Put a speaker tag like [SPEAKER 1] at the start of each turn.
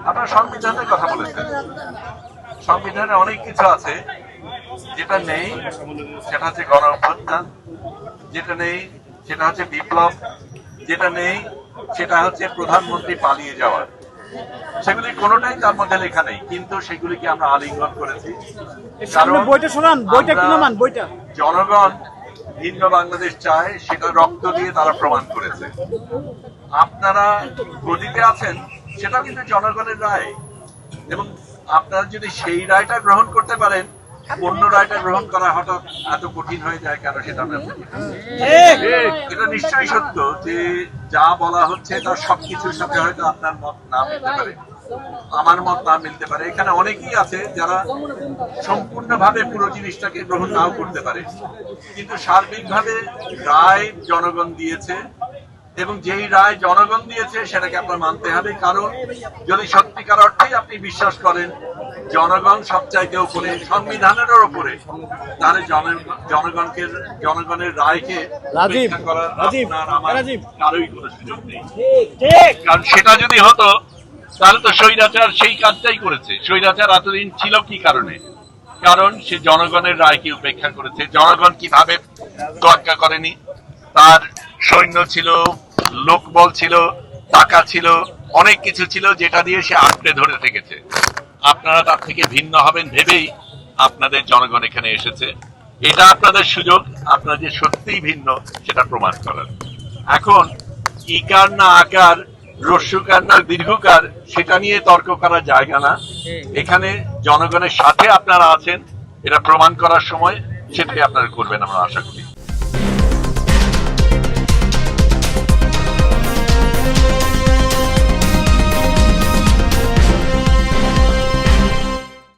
[SPEAKER 1] আপনারা সংবিধানের কথা বলেছেন, সংবিধানে অনেক কিছু আছে, যেটা নেই সেটা হচ্ছে গণ অভ্যুত্থান, যেটা নেই সেটা হচ্ছে বিপ্লব, যেটা নেই সেটা হচ্ছে প্রধানমন্ত্রী পালিয়ে যাওয়া। সেগুলি কোনোটাই তার মধ্যে লেখা নেই, কিন্তু সেগুলিকে আমরা আলিঙ্গন করেছি। জনগণ ভিন্ন বাংলাদেশ চায়, সেটা রক্ত দিয়ে তারা প্রমাণ করেছে। আপনারা গদিতে আছেন, সেটা কিন্তু জনগণের রায়, এবং আপনারা যদি সেই রায়টা গ্রহণ করতে পারেন, অন্য রায়টা গ্রহণ করা হঠাৎ এত কঠিন হয়ে যায় কেন, সেটা আমরা এটা নিশ্চয়ই সত্য যে যা বলা হচ্ছে তার সবকিছুর সাথে হয়তো আপনার মত না মিলতে পারে, আমার মত না মিলতে পারে। এখানে অনেকেই আছে যারা সম্পূর্ণভাবে পুরো জিনিসটাকে গ্রহণ নাও করতে পারে, কিন্তু সার্বিকভাবে রায় জনগণ দিয়েছে, এবং যেই রায় জনগণ দিয়েছে সেটাকে আপনার মানতে হবে। কারণ যদি সত্যিকার অর্থেই আপনি বিশ্বাস করেন জনগণ সবচাইতে উপরে, সংবিধানের উপরে, তাহলে জনগণের রায়কে উপেক্ষা করার আপনার আমার কারোই কোনো সুযোগ নেই। কারণ সেটা যদি হতো তাহলে তো স্বৈরাচার সেই কাজটাই করেছে। স্বৈরাচার এতদিন ছিল কি কারণে? কারণ সে জনগণের রায়কে উপেক্ষা করেছে। জনগণ কিভাবে তোয়াক্কা করেনি, তার সৈন্য ছিল, লোকবল ছিল, টাকা ছিল, অনেক কিছু ছিল যেটা দিয়ে সে আঁকড়ে ধরে থেকেছে। আপনারা তার থেকে ভিন্ন হবেন ভেবেই আপনাদের জনগণ এখানে এসেছে। এটা আপনাদের সুযোগ, আপনারা যে সত্যিই ভিন্ন সেটা প্রমাণ করার। এখন ইকার না আকার, রস্যকার না দীর্ঘকার, সেটা নিয়ে তর্ক করার জায়গা না। এখানে জনগণের সাথে আপনারা আছেন, এটা প্রমাণ করার সময় সেটাই আপনারা করবেন আমরা আশা করি।